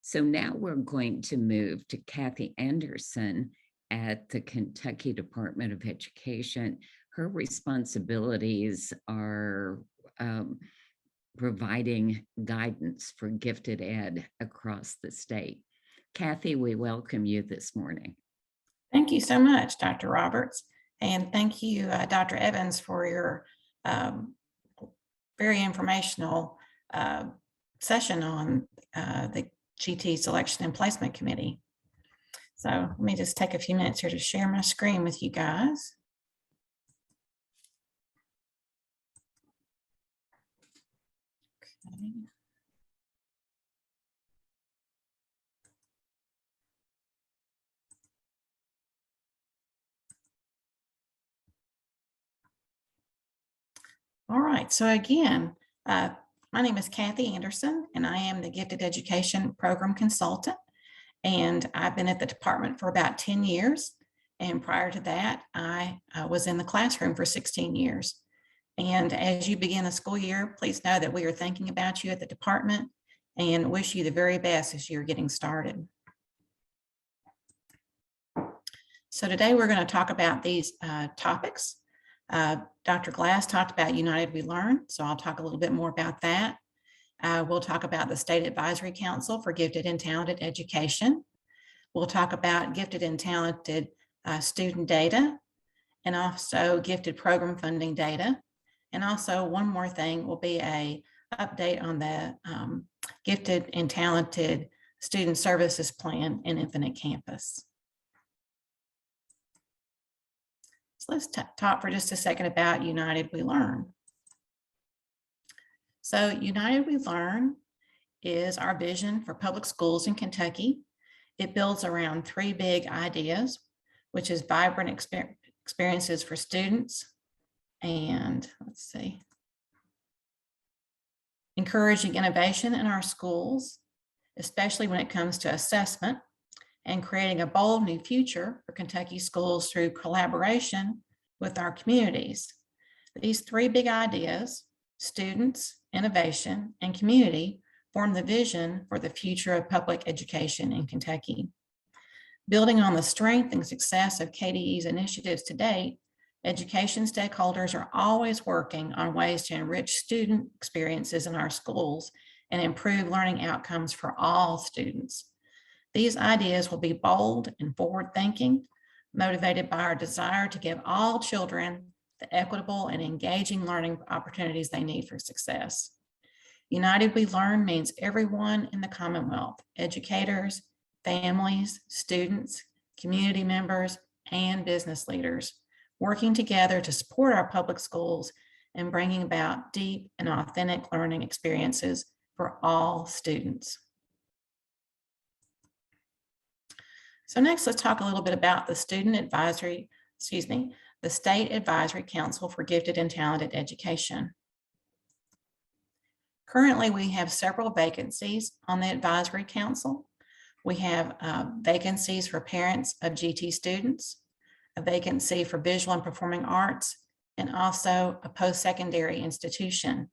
So now we're going to move to Kathie Anderson at the Kentucky Department of Education. Her responsibilities are providing guidance for gifted ed across the state. Kathie, we welcome you this morning. Thank you so much, Dr. Roberts. And thank you, Dr. Evans, for your very informational session on the GT Selection and Placement Committee. So let me just take a few minutes here to share my screen with you guys. Okay. All right, so again, my name is Kathie Anderson, and I am the Gifted Education Program Consultant. And I've been at the department for about 10 years. And prior to that, I was in the classroom for 16 years. And as you begin the school year, please know that we are thinking about you at the department and wish you the very best as you're getting started. So today we're going to talk about these topics. Dr. Glass talked about United We Learn, so I'll talk a little bit more about that. We'll talk about the State Advisory Council for Gifted and Talented Education. We'll talk about gifted and talented student data, and also gifted program funding data. And also one more thing will be an update on the Gifted and Talented Student Services Plan in Infinite Campus. So let's talk for just a second about United We Learn. So United We Learn is our vision for public schools in Kentucky. It builds around three big ideas, which is vibrant experiences for students, and let's see, encouraging innovation in our schools, especially when it comes to assessment, and creating a bold new future for Kentucky schools through collaboration with our communities. These three big ideas, students, innovation, and community, form the vision for the future of public education in Kentucky. Building on the strength and success of KDE's initiatives to date, education stakeholders are always working on ways to enrich student experiences in our schools and improve learning outcomes for all students. These ideas will be bold and forward-thinking, motivated by our desire to give all children the equitable and engaging learning opportunities they need for success. United We Learn means everyone in the Commonwealth, educators, families, students, community members, and business leaders, working together to support our public schools and bringing about deep and authentic learning experiences for all students. So next, let's talk a little bit about the State Advisory Council for Gifted and Talented Education. Currently, we have several vacancies on the Advisory Council. We have vacancies for parents of GT students, a vacancy for visual and performing arts, and also a post-secondary institution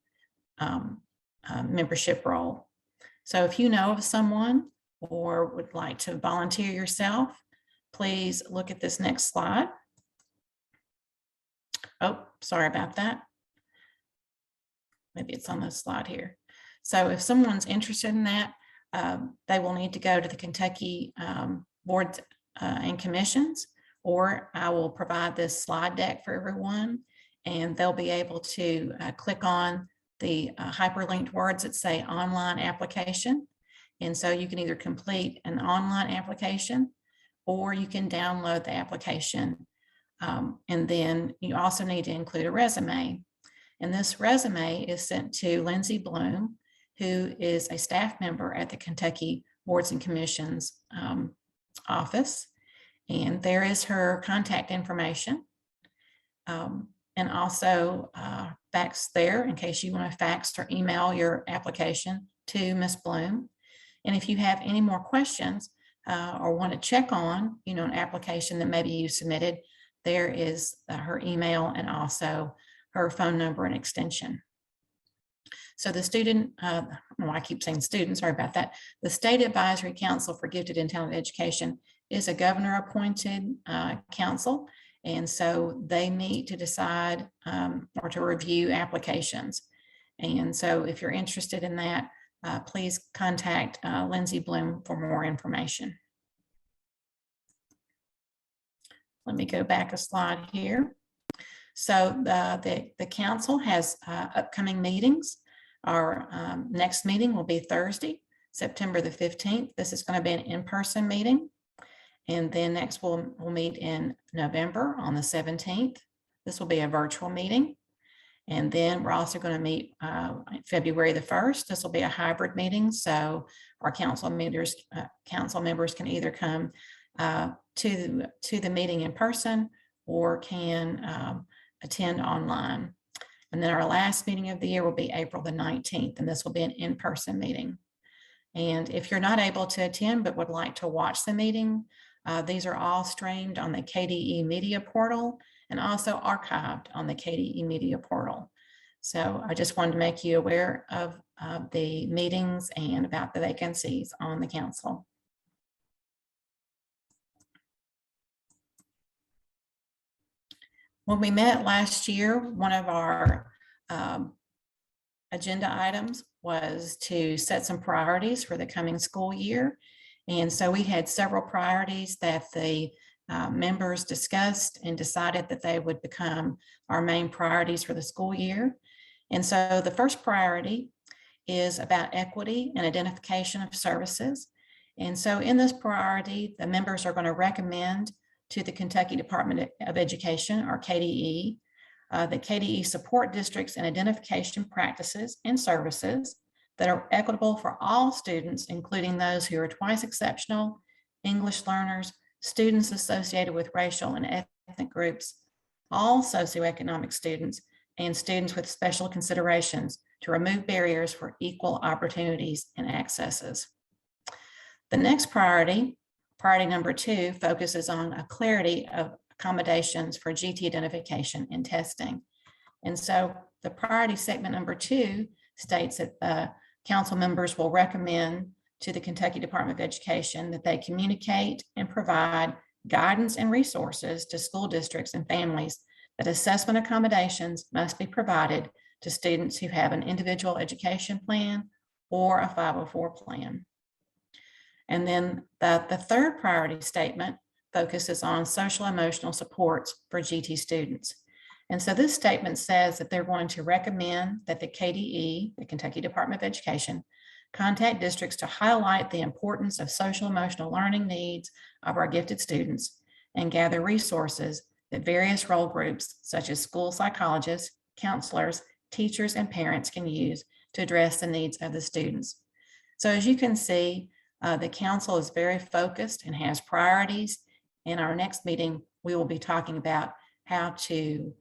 membership role. So if you know of someone or would like to volunteer yourself, please look at this next slide. Oh, sorry about that. Maybe it's on this slide here. So if someone's interested in that, they will need to go to the Kentucky boards and commissions, or I will provide this slide deck for everyone, and they'll be able to click on the hyperlinked words that say online application. And so you can either complete an online application or you can download the application. And then you also need to include a resume. And this resume is sent to Lindsay Bloom, who is a staff member at the Kentucky Boards and Commissions office. And there is her contact information. And also fax there in case you want to fax or email your application to Ms. Bloom. And if you have any more questions or want to check on, an application that maybe you submitted, there is her email and also her phone number and extension. So the student, I don't know why I keep saying student, sorry about that. The State Advisory Council for Gifted and Talented Education is a governor appointed council. And so they meet to decide or to review applications. And so if you're interested in that, please contact Lindsay Bloom for more information. Let me go back a slide here. So the council has upcoming meetings. Our next meeting will be Thursday, September the 15th. This is going to be an in-person meeting. And then next we'll meet in November on the 17th. This will be a virtual meeting. And then we're also going to meet February the 1st. This will be a hybrid meeting. So our council members can either come to the meeting in person or can attend online. And then our last meeting of the year will be April the 19th, and this will be an in-person meeting. And if you're not able to attend but would like to watch the meeting, these are all streamed on the KDE Media Portal and also archived on the KDE Media Portal. So I just wanted to make you aware of the meetings and about the vacancies on the council. When we met last year, one of our agenda items was to set some priorities for the coming school year. And so we had several priorities that the members discussed and decided that they would become our main priorities for the school year. And so the first priority is about equity and identification of services. And so in this priority, the members are going to recommend to the Kentucky Department of Education, or KDE, that KDE support districts and identification practices and services that are equitable for all students, including those who are twice exceptional, English learners, students associated with racial and ethnic groups, all socioeconomic students, and students with special considerations to remove barriers for equal opportunities and accesses. The next priority, priority number 2, focuses on a clarity of accommodations for GT identification and testing. And so the priority segment number 2 states that council members will recommend to the Kentucky Department of Education that they communicate and provide guidance and resources to school districts and families that assessment accommodations must be provided to students who have an individual education plan or a 504 plan. And then the third priority statement focuses on social emotional supports for GT students. And so this statement says that they're going to recommend that the KDE, the Kentucky Department of Education, contact districts to highlight the importance of social emotional learning needs of our gifted students and gather resources that various role groups, such as school psychologists, counselors, teachers, and parents can use to address the needs of the students. So as you can see, the council is very focused and has priorities. In our next meeting, we will be talking about how to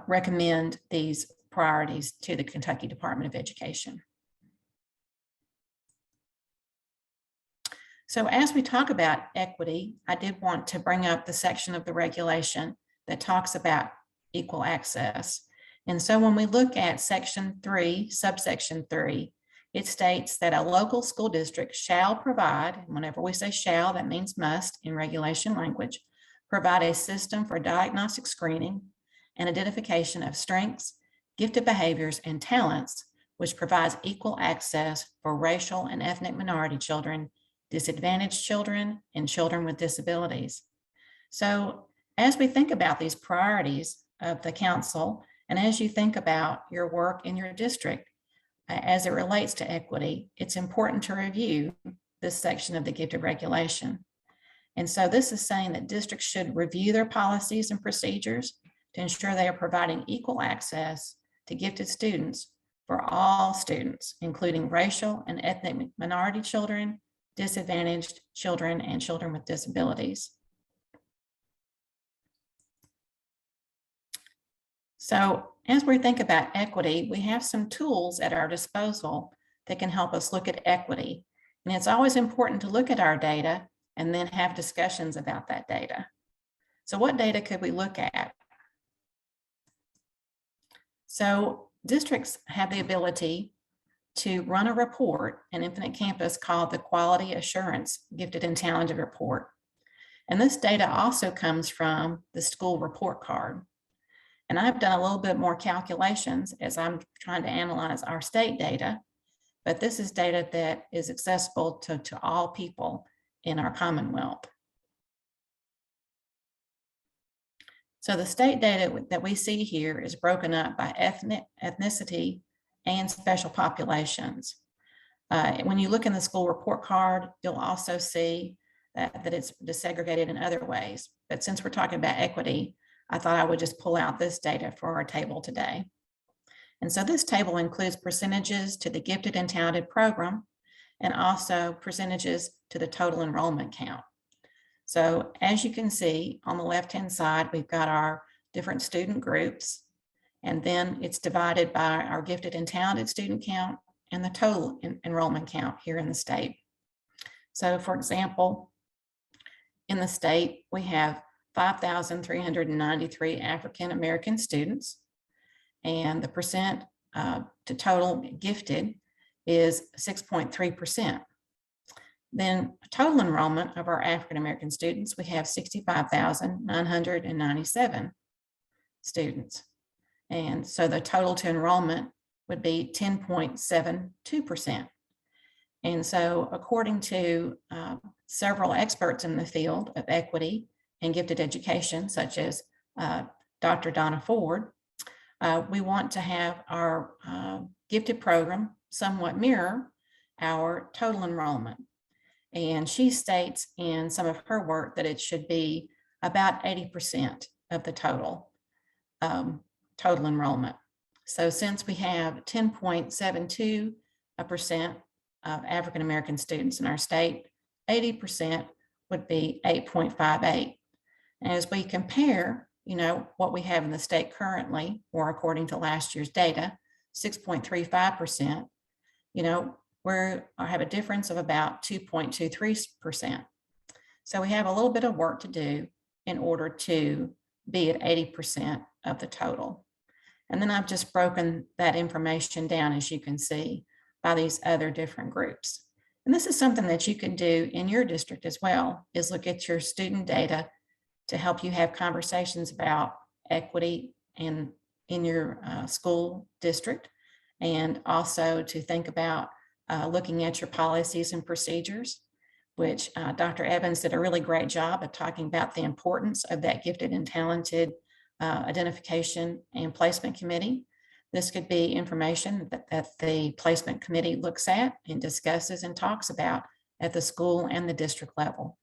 recommend these priorities to the Kentucky Department of Education. So as we talk about equity, I did want to bring up the section of the regulation that talks about equal access. And so when we look at section 3, subsection 3, it states that a local school district shall provide, and whenever we say shall, that means must in regulation language, provide a system for diagnostic screening and identification of strengths, gifted behaviors, and talents, which provides equal access for racial and ethnic minority children, disadvantaged children, and children with disabilities. So as we think about these priorities of the council, and as you think about your work in your district, as it relates to equity, it's important to review this section of the gifted regulation. And so this is saying that districts should review their policies and procedures to ensure they are providing equal access to gifted students for all students, including racial and ethnic minority children, disadvantaged children, and children with disabilities. So as we think about equity, we have some tools at our disposal that can help us look at equity. And it's always important to look at our data and then have discussions about that data. So what data could we look at? So Districts have the ability to run a report in Infinite Campus called the Quality Assurance Gifted and Talented Report. And this data also comes from the school report card. And I've done a little bit more calculations as I'm trying to analyze our state data, but this is data that is accessible to all people in our Commonwealth. So the state data that we see here is broken up by ethnicity and special populations. When you look in the school report card, you'll also see that it's desegregated in other ways. But since we're talking about equity, I thought I would just pull out this data for our table today. And so this table includes percentages to the gifted and talented program, and also percentages to the total enrollment count. So as you can see on the left-hand side, we've got our different student groups, and then it's divided by our gifted and talented student count and the total enrollment count here in the state. So for example, in the state, we have 5,393 African-American students, and the percent to total gifted is 6.3%. Then total enrollment of our African-American students, we have 65,997 students. And so the total to enrollment would be 10.72%. And so according to several experts in the field of equity and gifted education, such as Dr. Donna Ford, we want to have our gifted program somewhat mirror our total enrollment. And she states in some of her work that it should be about 80% of the total enrollment. So since we have 10.72% of African-American students in our state, 80% would be 8.58. And as we compare, what we have in the state currently, or according to last year's data, 6.35%, we have a difference of about 2.23%. So we have a little bit of work to do in order to be at 80% of the total. And then I've just broken that information down, as you can see, by these other different groups. And this is something that you can do in your district as well, is look at your student data to help you have conversations about equity in your school district, and also to think about looking at your policies and procedures, which Dr. Evans did a really great job of talking about the importance of that gifted and talented identification and placement committee. This could be information that the placement committee looks at and discusses and talks about at the school and the district level.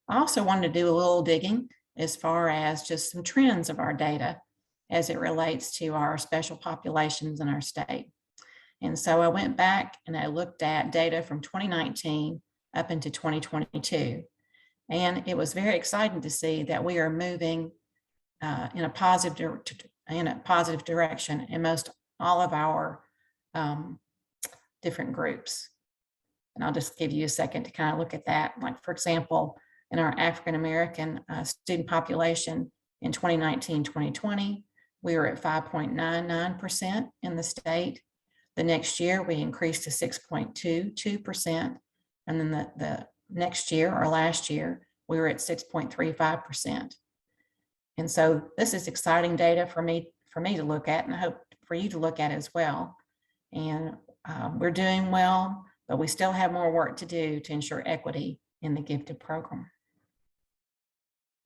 I also wanted to do a little digging as far as just some trends of our data as it relates to our special populations in our state. And so I went back and I looked at data from 2019 up into 2022. And it was very exciting to see that we are moving in a positive direction in most all of our different groups. And I'll just give you a second to kind of look at that. Like, for example, in our African-American student population in 2019-2020, we were at 5.99% in the state. The next year, we increased to 6.22%. And then the next year, or last year, we were at 6.35%. And so this is exciting data for me to look at, and I hope for you to look at as well. And we're doing well, but we still have more work to do to ensure equity in the gifted program.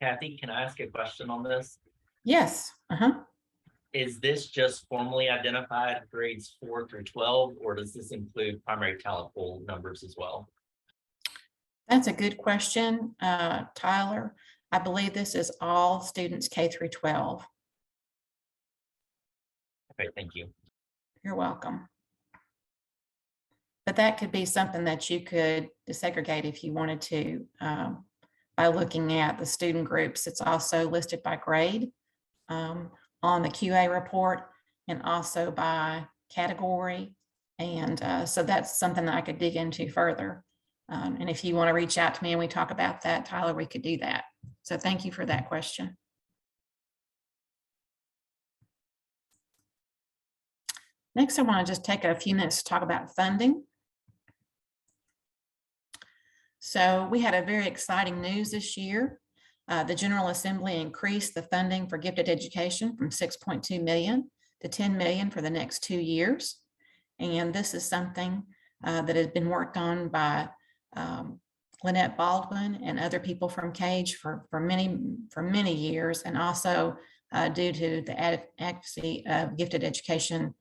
Kathie, can I ask a question on this? Yes. Is this just formally identified grades 4 through 12, or does this include primary talent pool numbers as well? That's a good question, Tyler. I believe this is all students K through 12. Okay, thank you. You're welcome. But that could be something that you could desegregate if you wanted to by looking at the student groups. It's also listed by grade on the QA report, and also by category. And so that's something that I could dig into further. And if you want to reach out to me and we talk about that, Tyler, we could do that. So thank you for that question. Next, I want to just take a few minutes to talk about funding. So we had a very exciting news this year. The General Assembly increased the funding for gifted education from 6.2 million to 10 million for the next 2 years. And this is something that has been worked on by Lynette Baldwin and other people from KAGE for many years, and also due to the advocacy of gifted education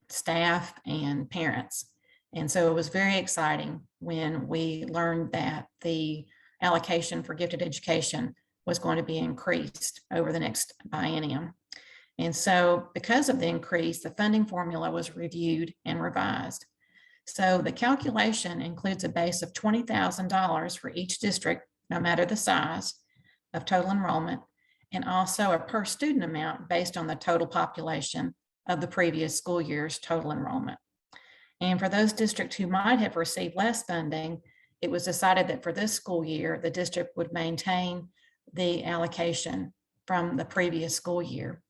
staff and parents. And so it was very exciting when we learned that the allocation for gifted education was going to be increased over the next biennium. And so because of the increase, the funding formula was reviewed and revised. So the calculation includes a base of $20,000 for each district, no matter the size of total enrollment, and also a per student amount based on the total population of the previous school year's total enrollment. And for those districts who might have received less funding, it was decided that for this school year, the district would maintain the allocation from the previous school year.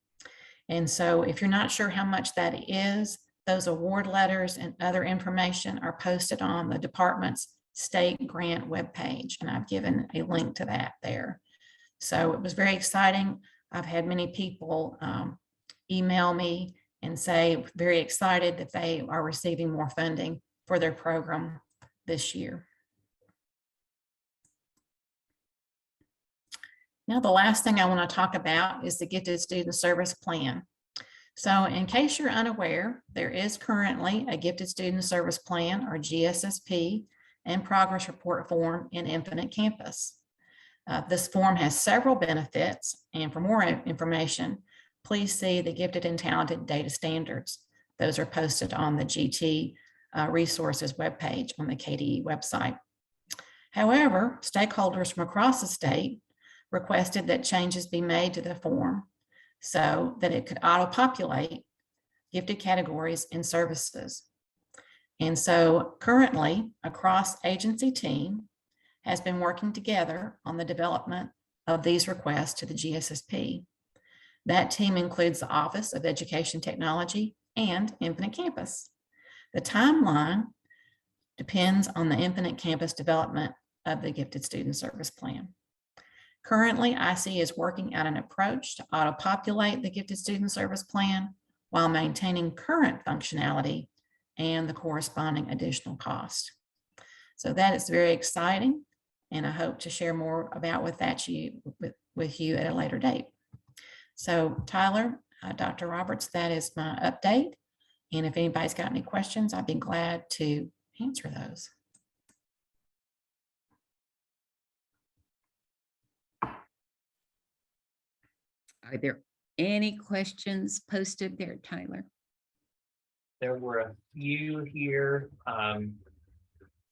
And so if you're not sure how much that is, those award letters and other information are posted on the department's state grant webpage. And I've given a link to that there. So it was very exciting. I've had many people email me and say very excited that they are receiving more funding for their program this year. Now, the last thing I want to talk about is the Gifted Student Service Plan. So in case you're unaware, there is currently a Gifted Student Service Plan, or GSSP, and progress report form in Infinite Campus. This form has several benefits, and for more information, please see the Gifted and Talented Data Standards. Those are posted on the GT resources webpage on the KDE website. However, stakeholders from across the state requested that changes be made to the form so that it could auto-populate gifted categories and services. And so currently, a cross-agency team has been working together on the development of these requests to the GSSP. That team includes the Office of Education Technology and Infinite Campus. The timeline depends on the Infinite Campus development of the Gifted Student Service Plan. Currently, IC is working out an approach to auto-populate the Gifted Student Service Plan while maintaining current functionality and the corresponding additional cost. So that is very exciting, and I hope to share more about with you at a later date. So Tyler, Dr. Roberts, that is my update. And if anybody's got any questions, I'd be glad to answer those. Are there any questions posted there, Tyler? There were a few here.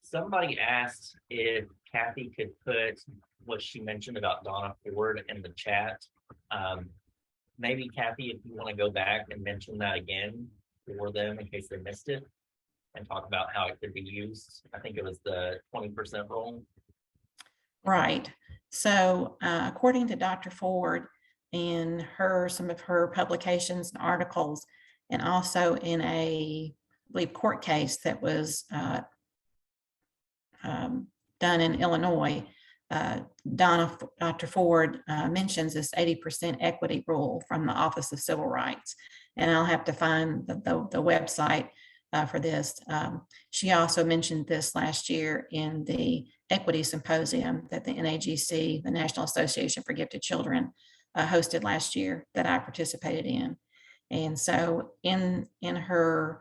Somebody asked if Kathie could put what she mentioned about Donna Ford in the chat. Maybe Kathie, if you want to go back and mention that again for them in case they missed it, and talk about how it could be used. I think it was the 20% rule. Right. So according to Dr. Ford, in some of her publications and articles, and also in a, I believe, court case that was done in Illinois, Dr. Ford mentions this 80% equity rule from the Office of Civil Rights. And I'll have to find the website for this. She also mentioned this last year in the Equity Symposium that the NAGC, the National Association for Gifted Children, hosted last year that I participated in. And so in her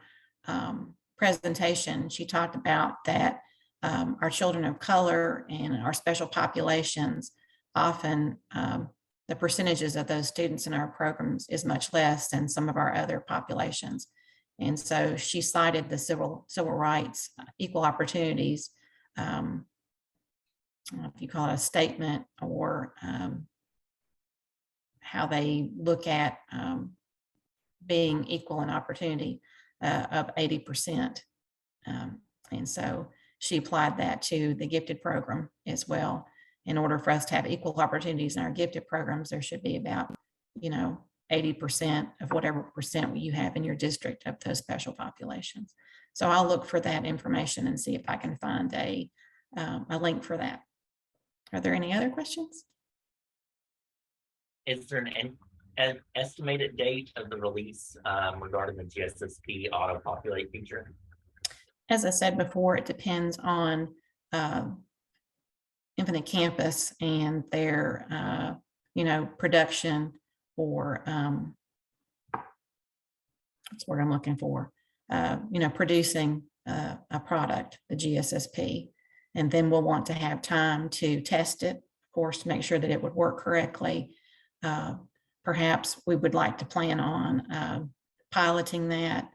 presentation, she talked about that our children of color and our special populations, often the percentages of those students in our programs is much less than some of our other populations. And so she cited the civil rights, equal opportunities, if you call it a statement, or how they look at being equal in opportunity of 80%. And so she applied that to the gifted program as well. In order for us to have equal opportunities in our gifted programs, there should be about, 80% of whatever percent you have in your district of those special populations. So I'll look for that information and see if I can find a link for that. Are there any other questions? Is there an estimated date of the release regarding the GSSP auto-populate feature? As I said before, it depends on Infinite Campus and their, production or that's what I'm looking for, producing a product, the GSSP. And then we'll want to have time to test it, of course, to make sure that it would work correctly. Perhaps we would like to plan on piloting that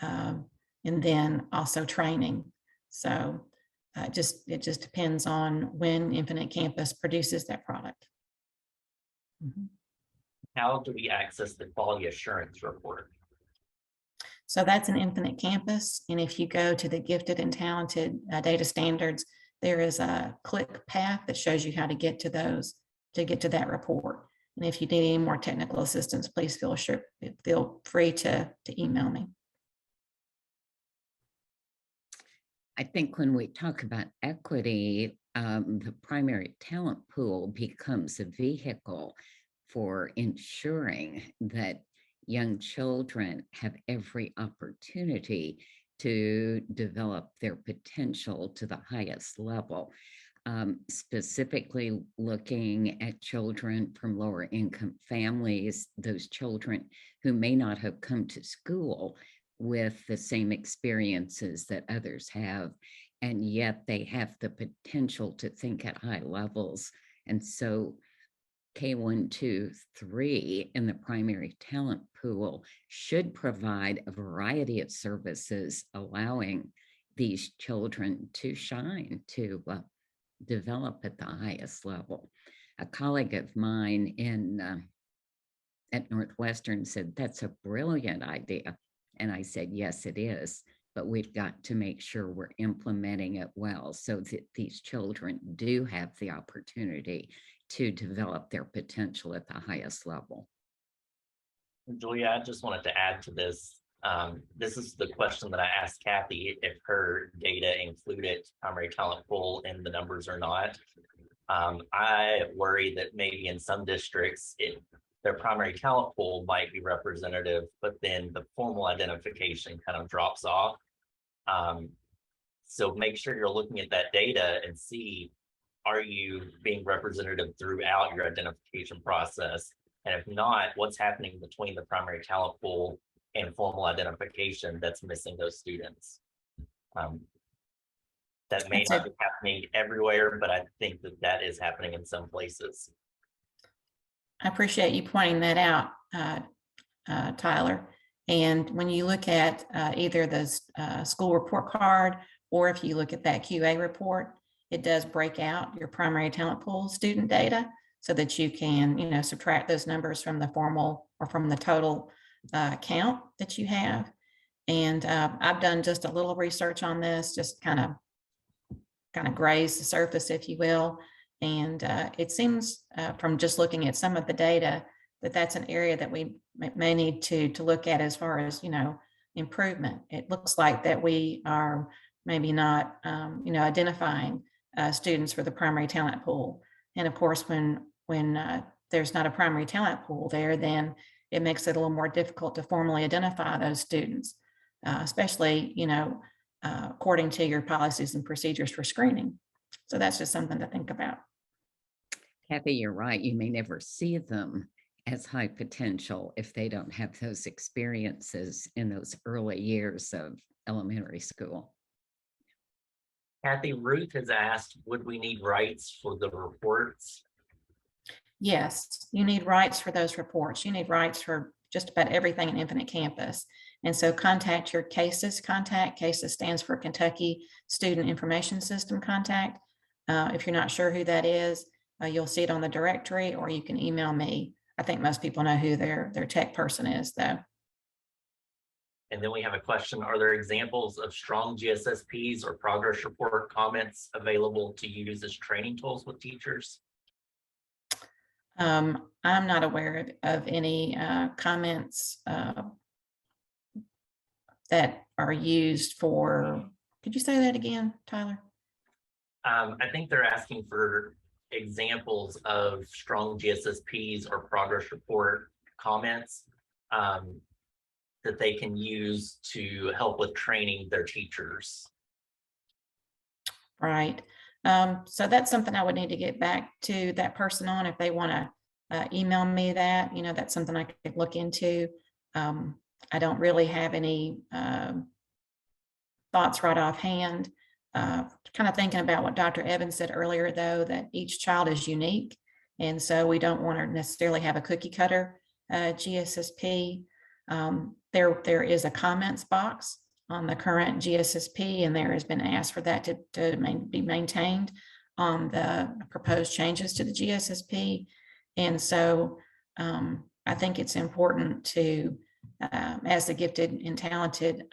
and then also training. So it just depends on when Infinite Campus produces that product. Mm-hmm. How do we access the quality assurance report? So that's an Infinite Campus. And if you go to the gifted and talented data standards, there is a click path that shows you how to get to those, to get to that report. And if you need any more technical assistance, please feel free to email me. I think when we talk about equity, the primary talent pool becomes a vehicle for ensuring that young children have every opportunity to develop their potential to the highest level. Specifically looking at children from lower income families, those children who may not have come to school with the same experiences that others have, and yet they have the potential to think at high levels. And so K1, 2, 3 in the primary talent pool should provide a variety of services, allowing these children to shine, to develop at the highest level. A colleague of mine at Northwestern said, "That's a brilliant idea." And I said, "Yes, it is, but we've got to make sure we're implementing it well so that these children do have the opportunity to develop their potential at the highest level." Julia, I just wanted to add to this. This is the question that I asked Kathie, if her data included primary talent pool in the numbers or not. I worry that maybe in some districts, their primary talent pool might be representative, but then the formal identification kind of drops off. So make sure you're looking at that data and see, are you being representative throughout your identification process? And if not, what's happening between the primary talent pool and formal identification that's missing those students? That may not be happening everywhere, but I think that is happening in some places. I appreciate you pointing that out, Tyler. And when you look at either the school report card, or if you look at that QA report, it does break out your primary talent pool student data so that you can, subtract those numbers from the formal or from the total count that you have. And I've done just a little research on this, just kind of graze the surface, if you will. And it seems from just looking at some of the data that that's an area that we may need to look at as far as, improvement. It looks like that we are maybe not, identifying students for the primary talent pool. And of course, when there's not a primary talent pool there, then it makes it a little more difficult to formally identify those students, especially, according to your policies and procedures for screening. So that's just something to think about. Kathie, you're right. You may never see them as high potential if they don't have those experiences in those early years of elementary school. Kathie, Ruth has asked, would we need rights for the reports? Yes, you need rights for those reports. You need rights for just about everything in Infinite Campus. And so contact your CASES contact. CASES stands for Kentucky Student Information System contact. If you're not sure who that is, you'll see it on the directory, or you can email me. I think most people know who their tech person is, though. And then we have a question, are there examples of strong GSSPs or progress report comments available to use as training tools with teachers? I'm not aware of any comments that are used for, could you say that again, Tyler? I think they're asking for examples of strong GSSPs or progress report comments that they can use to help with training their teachers. Right. So that's something I would need to get back to that person on if they want to email me that, that's something I could look into. I don't really have any thoughts right offhand. Kind of thinking about what Dr. Evans said earlier, though, that each child is unique. And so we don't want to necessarily have a cookie cutter GSSP. There is a comments box on the current GSSP, and there has been asked for that to be maintained on the proposed changes to the GSSP. And so I think it's important to, as the Gifted and Talented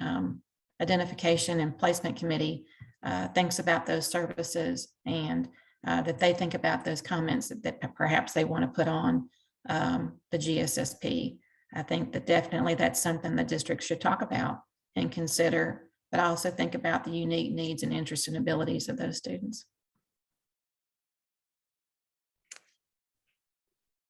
Identification and Placement Committee thinks about those services, and that they think about those comments that perhaps they want to put on the GSSP. I think that definitely that's something the district should talk about and consider, but I also think about the unique needs and interests and abilities of those students.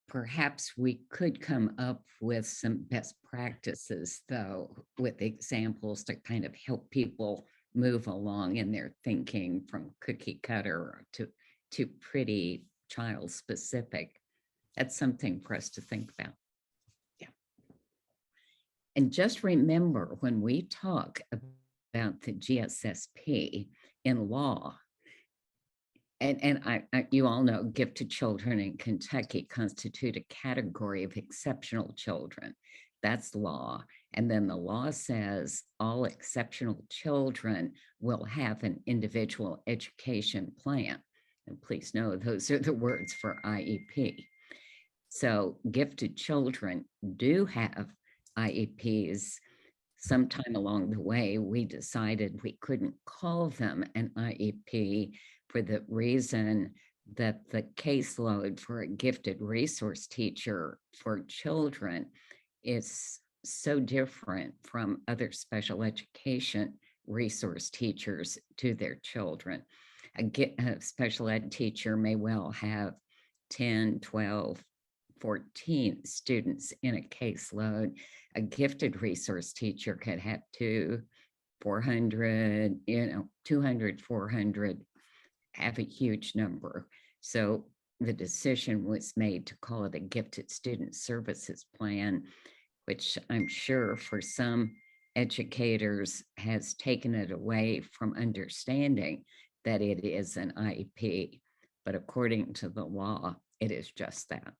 Perhaps we could come up with some best practices, though, with examples to kind of help people move along in their thinking from cookie cutter to pretty child specific. That's something for us to think about. Yeah. And just remember, when we talk about the GSSP in law, and you all know gifted children in Kentucky constitute a category of exceptional children. That's law. And then the law says all exceptional children will have an individual education plan. And please know those are the words for IEP. So gifted children do have IEPs. Sometime along the way, we decided we couldn't call them an IEP for the reason that the caseload for a gifted resource teacher for children is so different from other special education resource teachers to their children. A special ed teacher may well have 10, 12, 14 students in a caseload. A gifted resource teacher could have 200, 400, 200, 400, have a huge number. So the decision was made to call it a gifted student services plan, which I'm sure for some educators has taken it away from understanding that it is an IEP. But according to the law, it is just that.